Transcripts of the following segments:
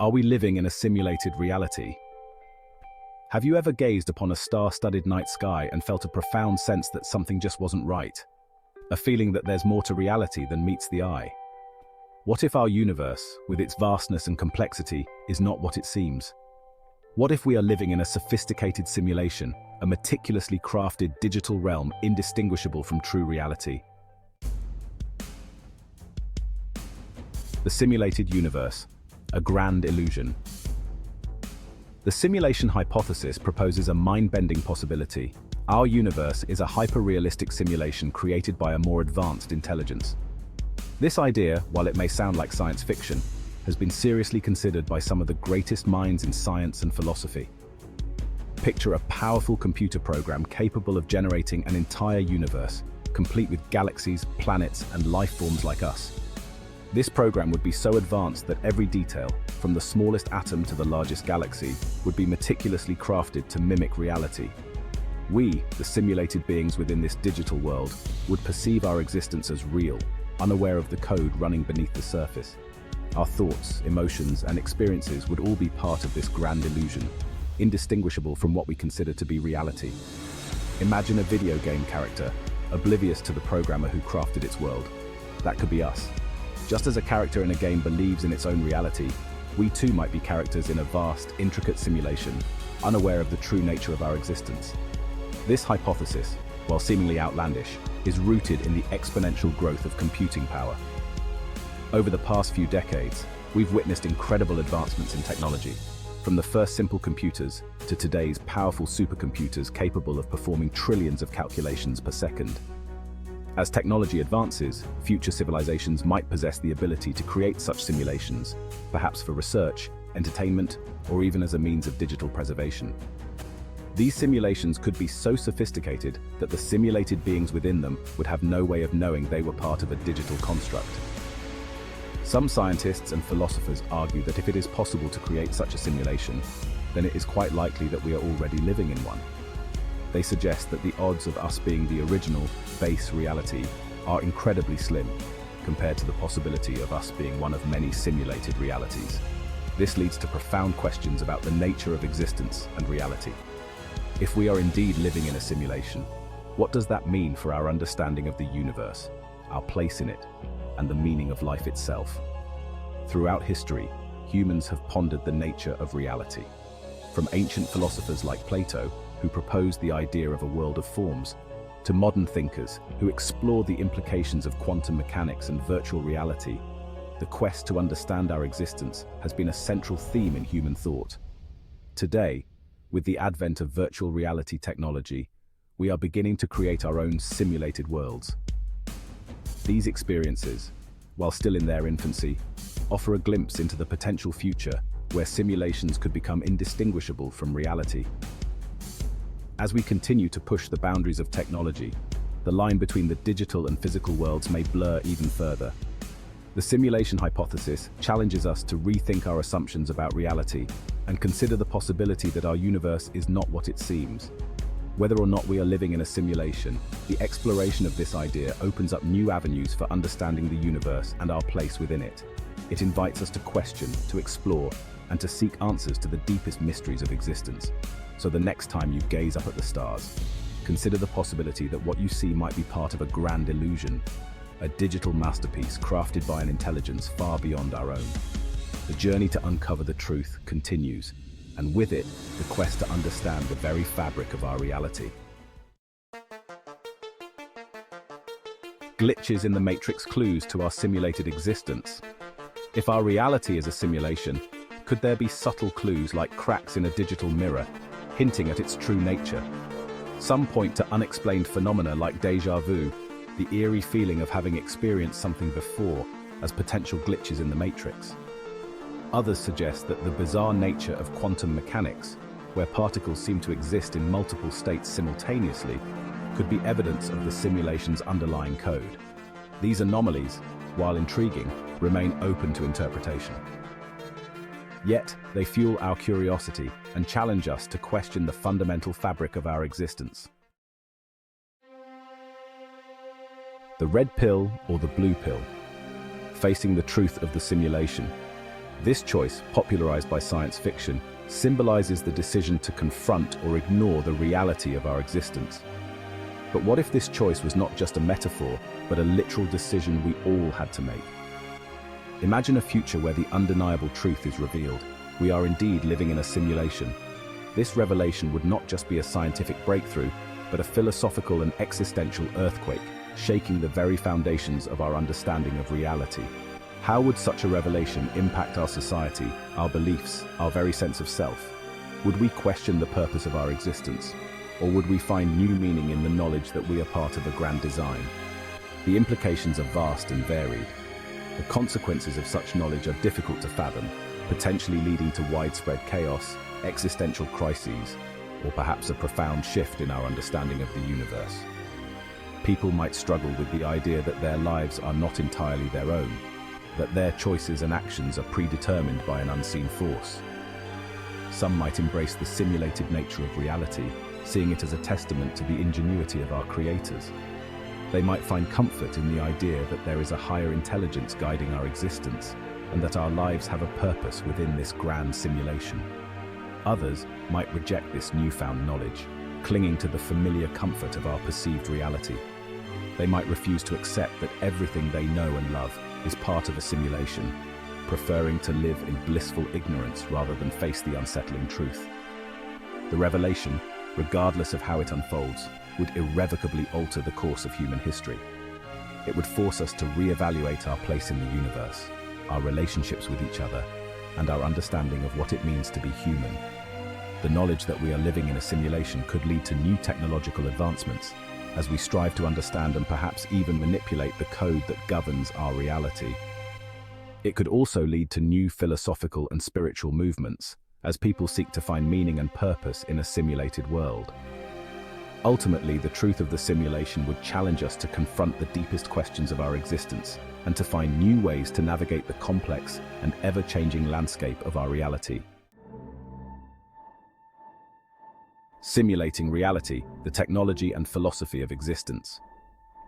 Are we living in a simulated reality? Have you ever gazed upon a star-studded night sky and felt a profound sense that something just wasn't right? A feeling that there's more to reality than meets the eye? What if our universe, with its vastness and complexity, is not what it seems? What if we are living in a sophisticated simulation, a meticulously crafted digital realm indistinguishable from true reality? The simulated universe, a grand illusion. The simulation hypothesis proposes a mind-bending possibility. Our universe is a hyper-realistic simulation created by a more advanced intelligence. This idea, while it may sound like science fiction, has been seriously considered by some of the greatest minds in science and philosophy. Picture a powerful computer program capable of generating an entire universe, complete with galaxies, planets, and life forms like us. This program would be so advanced that every detail, from the smallest atom to the largest galaxy, would be meticulously crafted to mimic reality. We, the simulated beings within this digital world, would perceive our existence as real, unaware of the code running beneath the surface. Our thoughts, emotions, and experiences would all be part of this grand illusion, indistinguishable from what we consider to be reality. Imagine a video game character, oblivious to the programmer who crafted its world. That could be us. Just as a character in a game believes in its own reality, we too might be characters in a vast, intricate simulation, unaware of the true nature of our existence. This hypothesis, while seemingly outlandish, is rooted in the exponential growth of computing power. Over the past few decades, we've witnessed incredible advancements in technology, from the first simple computers to today's powerful supercomputers capable of performing trillions of calculations per second. As technology advances, future civilizations might possess the ability to create such simulations, perhaps for research, entertainment, or even as a means of digital preservation. These simulations could be so sophisticated that the simulated beings within them would have no way of knowing they were part of a digital construct. Some scientists and philosophers argue that if it is possible to create such a simulation, then it is quite likely that we are already living in one. They suggest that the odds of us being the original, base reality are incredibly slim, compared to the possibility of us being one of many simulated realities. This leads to profound questions about the nature of existence and reality. If we are indeed living in a simulation, what does that mean for our understanding of the universe, our place in it, and the meaning of life itself? Throughout history, humans have pondered the nature of reality. From ancient philosophers like Plato, who proposed the idea of a world of forms, to modern thinkers who explore the implications of quantum mechanics and virtual reality, the quest to understand our existence has been a central theme in human thought. Today, with the advent of virtual reality technology, we are beginning to create our own simulated worlds. These experiences, while still in their infancy, offer a glimpse into the potential future where simulations could become indistinguishable from reality. As we continue to push the boundaries of technology, the line between the digital and physical worlds may blur even further. The simulation hypothesis challenges us to rethink our assumptions about reality and consider the possibility that our universe is not what it seems. Whether or not we are living in a simulation, the exploration of this idea opens up new avenues for understanding the universe and our place within it. It invites us to question, to explore, and to seek answers to the deepest mysteries of existence. So the next time you gaze up at the stars, consider the possibility that what you see might be part of a grand illusion, a digital masterpiece crafted by an intelligence far beyond our own. The journey to uncover the truth continues, and with it, the quest to understand the very fabric of our reality. Glitches in the matrix clues to our simulated existence. If our reality is a simulation, could there be subtle clues like cracks in a digital mirror, hinting at its true nature? Some point to unexplained phenomena like déjà vu, the eerie feeling of having experienced something before, as potential glitches in the matrix. Others suggest that the bizarre nature of quantum mechanics, where particles seem to exist in multiple states simultaneously, could be evidence of the simulation's underlying code. These anomalies, while intriguing, remain open to interpretation. Yet, they fuel our curiosity and challenge us to question the fundamental fabric of our existence. The red pill or the blue pill? Facing the truth of the simulation. This choice, popularized by science fiction, symbolizes the decision to confront or ignore the reality of our existence. But what if this choice was not just a metaphor, but a literal decision we all had to make? Imagine a future where the undeniable truth is revealed. We are indeed living in a simulation. This revelation would not just be a scientific breakthrough, but a philosophical and existential earthquake, shaking the very foundations of our understanding of reality. How would such a revelation impact our society, our beliefs, our very sense of self? Would we question the purpose of our existence? Or would we find new meaning in the knowledge that we are part of a grand design? The implications are vast and varied. The consequences of such knowledge are difficult to fathom, potentially leading to widespread chaos, existential crises, or perhaps a profound shift in our understanding of the universe. People might struggle with the idea that their lives are not entirely their own, that their choices and actions are predetermined by an unseen force. Some might embrace the simulated nature of reality, seeing it as a testament to the ingenuity of our creators. They might find comfort in the idea that there is a higher intelligence guiding our existence, and that our lives have a purpose within this grand simulation. Others might reject this newfound knowledge, clinging to the familiar comfort of our perceived reality. They might refuse to accept that everything they know and love is part of a simulation, preferring to live in blissful ignorance rather than face the unsettling truth. The revelation, regardless of how it unfolds, would irrevocably alter the course of human history. It would force us to re-evaluate our place in the universe, our relationships with each other, and our understanding of what it means to be human. The knowledge that we are living in a simulation could lead to new technological advancements, as we strive to understand and perhaps even manipulate the code that governs our reality. It could also lead to new philosophical and spiritual movements, as people seek to find meaning and purpose in a simulated world. Ultimately, the truth of the simulation would challenge us to confront the deepest questions of our existence and to find new ways to navigate the complex and ever-changing landscape of our reality. Simulating reality, the technology and philosophy of existence.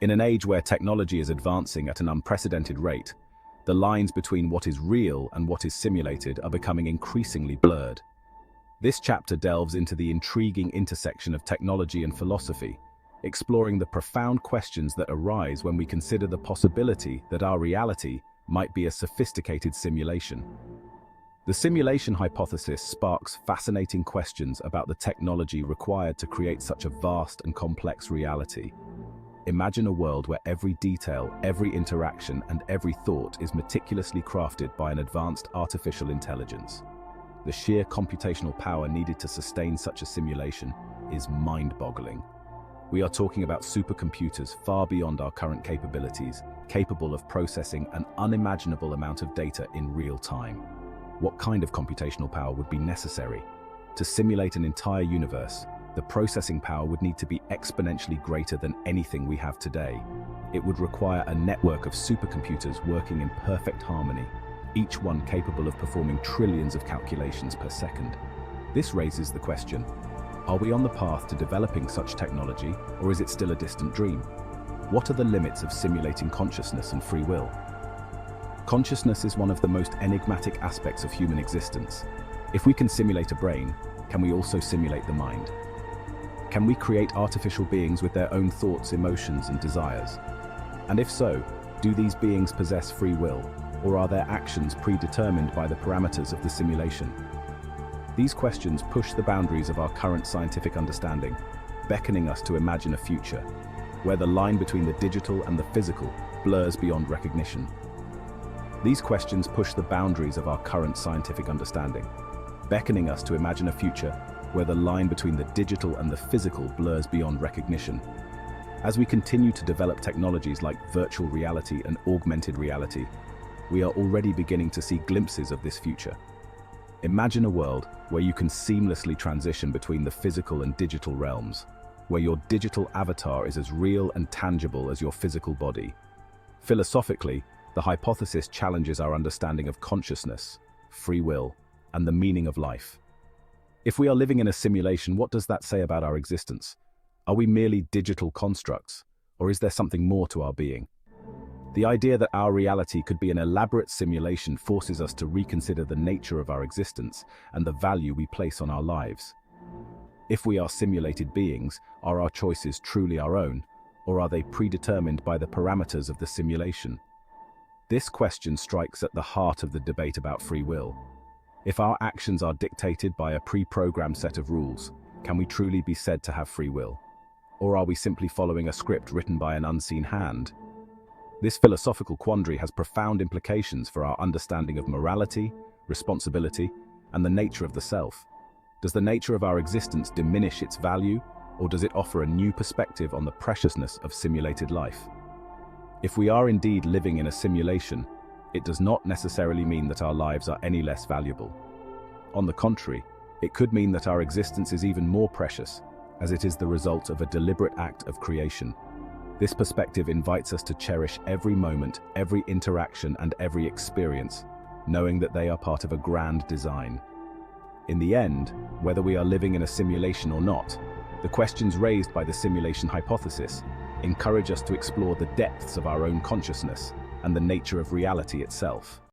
In an age where technology is advancing at an unprecedented rate, the lines between what is real and what is simulated are becoming increasingly blurred. This chapter delves into the intriguing intersection of technology and philosophy, exploring the profound questions that arise when we consider the possibility that our reality might be a sophisticated simulation. The simulation hypothesis sparks fascinating questions about the technology required to create such a vast and complex reality. Imagine a world where every detail, every interaction, and every thought is meticulously crafted by an advanced artificial intelligence. The sheer computational power needed to sustain such a simulation is mind-boggling. We are talking about supercomputers far beyond our current capabilities, capable of processing an unimaginable amount of data in real time. What kind of computational power would be necessary? To simulate an entire universe, the processing power would need to be exponentially greater than anything we have today. It would require a network of supercomputers working in perfect harmony, each one capable of performing trillions of calculations per second. This raises the question, are we on the path to developing such technology, or is it still a distant dream? What are the limits of simulating consciousness and free will? Consciousness is one of the most enigmatic aspects of human existence. If we can simulate a brain, can we also simulate the mind? Can we create artificial beings with their own thoughts, emotions, and desires? And if so, do these beings possess free will, or are their actions predetermined by the parameters of the simulation? These questions push the boundaries of our current scientific understanding, beckoning us to imagine a future where the line between the digital and the physical blurs beyond recognition. These questions push the boundaries of our current scientific understanding, beckoning us to imagine a future where the line between the digital and the physical blurs beyond recognition. As we continue to develop technologies like virtual reality and augmented reality, we are already beginning to see glimpses of this future. Imagine a world where you can seamlessly transition between the physical and digital realms, where your digital avatar is as real and tangible as your physical body. Philosophically, the hypothesis challenges our understanding of consciousness, free will, and the meaning of life. If we are living in a simulation, what does that say about our existence? Are we merely digital constructs, or is there something more to our being? The idea that our reality could be an elaborate simulation forces us to reconsider the nature of our existence and the value we place on our lives. If we are simulated beings, are our choices truly our own, or are they predetermined by the parameters of the simulation? This question strikes at the heart of the debate about free will. If our actions are dictated by a pre-programmed set of rules, can we truly be said to have free will? Or are we simply following a script written by an unseen hand? This philosophical quandary has profound implications for our understanding of morality, responsibility, and the nature of the self. Does the nature of our existence diminish its value, or does it offer a new perspective on the preciousness of simulated life? If we are indeed living in a simulation, it does not necessarily mean that our lives are any less valuable. On the contrary, it could mean that our existence is even more precious, as it is the result of a deliberate act of creation. This perspective invites us to cherish every moment, every interaction, and every experience, knowing that they are part of a grand design. In the end, whether we are living in a simulation or not, the questions raised by the simulation hypothesis encourage us to explore the depths of our own consciousness and the nature of reality itself.